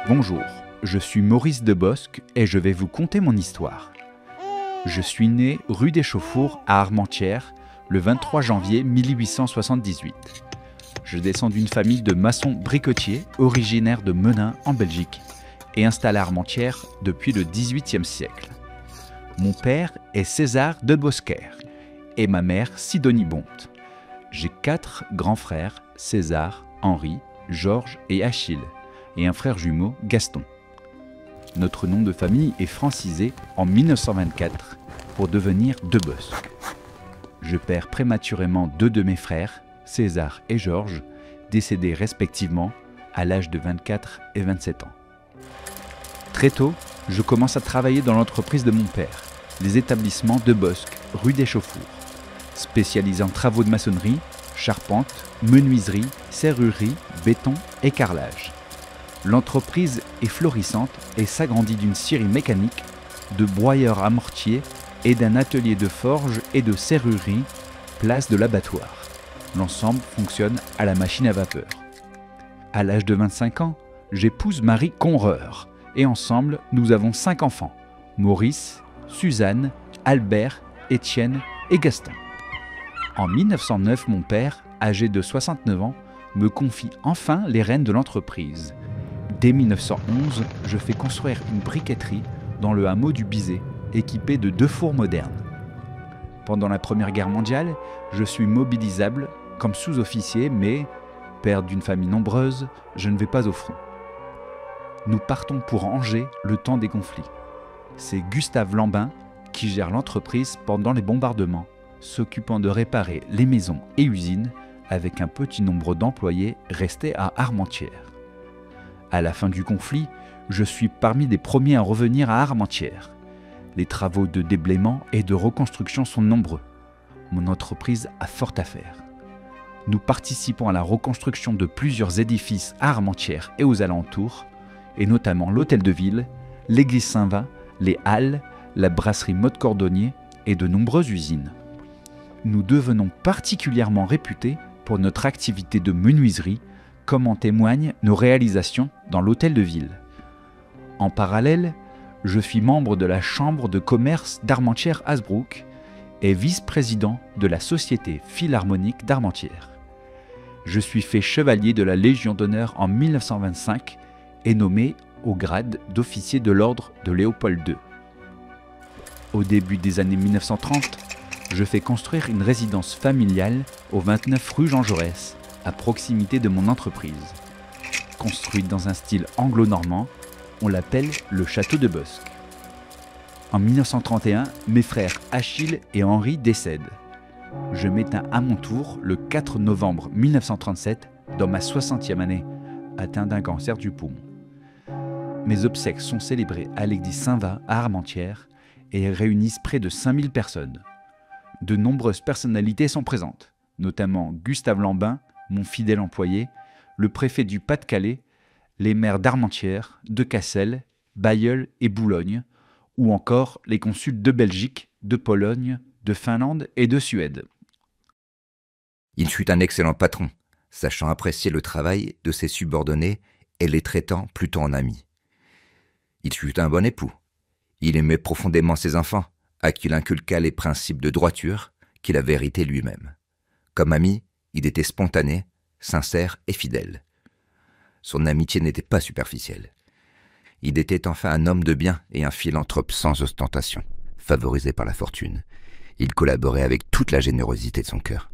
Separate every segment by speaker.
Speaker 1: Bonjour, je suis Maurice Debosc et je vais vous conter mon histoire. Je suis né rue des Chauffours à Armentières le 23 janvier 1878. Je descends d'une famille de maçons bricotiers originaires de Menin en Belgique et installés à Armentières depuis le XVIIIe siècle. Mon père est César de Bosquer et ma mère Sidonie Bonte. J'ai 4 grands frères, César, Henri, Georges et Achille, et un frère jumeau, Gaston. Notre nom de famille est francisé en 1924 pour devenir Debosc. Je perds prématurément 2 de mes frères, César et Georges, décédés respectivement à l'âge de 24 et 27 ans. Très tôt, je commence à travailler dans l'entreprise de mon père, les établissements Debosc, rue des Chauffours, spécialisés en travaux de maçonnerie, charpente, menuiserie, serrurerie, béton et carrelage. L'entreprise est florissante et s'agrandit d'une scierie mécanique, de broyeurs à mortier et d'un atelier de forge et de serrurerie, place de l'abattoir. L'ensemble fonctionne à la machine à vapeur. À l'âge de 25 ans, j'épouse Marie Conreur et ensemble, nous avons 5 enfants, Maurice, Suzanne, Albert, Étienne et Gaston. En 1909, mon père, âgé de 69 ans, me confie enfin les rênes de l'entreprise. Dès 1911, je fais construire une briqueterie dans le hameau du Bizet, équipée de 2 fours modernes. Pendant la Première Guerre mondiale, je suis mobilisable comme sous-officier, mais, père d'une famille nombreuse, je ne vais pas au front. Nous partons pour Angers le temps des conflits. C'est Gustave Lambin qui gère l'entreprise pendant les bombardements, s'occupant de réparer les maisons et usines avec un petit nombre d'employés restés à Armentières. À la fin du conflit, je suis parmi les premiers à revenir à Armentières. Les travaux de déblaiement et de reconstruction sont nombreux. Mon entreprise a fort à faire. Nous participons à la reconstruction de plusieurs édifices à Armentières et aux alentours, et notamment l'hôtel de ville, l'église Saint-Va, les halles, la brasserie Mode Cordonnier et de nombreuses usines. Nous devenons particulièrement réputés pour notre activité de menuiserie, comme en témoignent nos réalisations dans l'hôtel de ville. En parallèle, je suis membre de la chambre de commerce d'Armentières-Hasbrouck et vice-président de la Société Philharmonique d'Armentières. Je suis fait chevalier de la Légion d'honneur en 1925 et nommé au grade d'officier de l'ordre de Léopold II. Au début des années 1930, je fais construire une résidence familiale au 29 rue Jean Jaurès, à proximité de mon entreprise. Construite dans un style anglo-normand, on l'appelle le château de Bosc. En 1931, mes frères Achille et Henri décèdent. Je m'éteins à mon tour le 4 novembre 1937 dans ma 60e année, atteint d'un cancer du poumon. Mes obsèques sont célébrées à l'église Saint-Va à Armentières et réunissent près de 5000 personnes. De nombreuses personnalités sont présentes, notamment Gustave Lambin, mon fidèle employé, le préfet du Pas-de-Calais, les maires d'Armentières, de Cassel, Bailleul et Boulogne, ou encore les consuls de Belgique, de Pologne, de Finlande et de Suède.
Speaker 2: Il fut un excellent patron, sachant apprécier le travail de ses subordonnés et les traitant plutôt en amis. Il fut un bon époux. Il aimait profondément ses enfants, à qui il inculqua les principes de droiture qu'il avait hérités lui-même. Comme ami, il était spontané, sincère et fidèle. Son amitié n'était pas superficielle. Il était enfin un homme de bien et un philanthrope sans ostentation, favorisé par la fortune. Il collaborait avec toute la générosité de son cœur.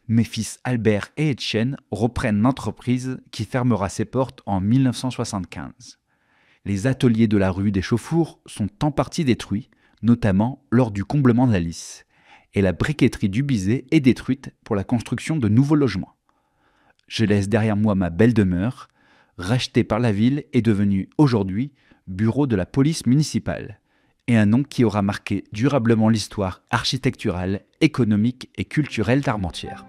Speaker 1: Mes fils Albert et Étienne reprennent l'entreprise qui fermera ses portes en 1975. Les ateliers de la rue des Chauffours sont en partie détruits, notamment lors du comblement de la Lys, et la briqueterie du Bizet est détruite pour la construction de nouveaux logements. Je laisse derrière moi ma belle demeure, rachetée par la ville et devenue aujourd'hui bureau de la police municipale, et un nom qui aura marqué durablement l'histoire architecturale, économique et culturelle d'Armentières.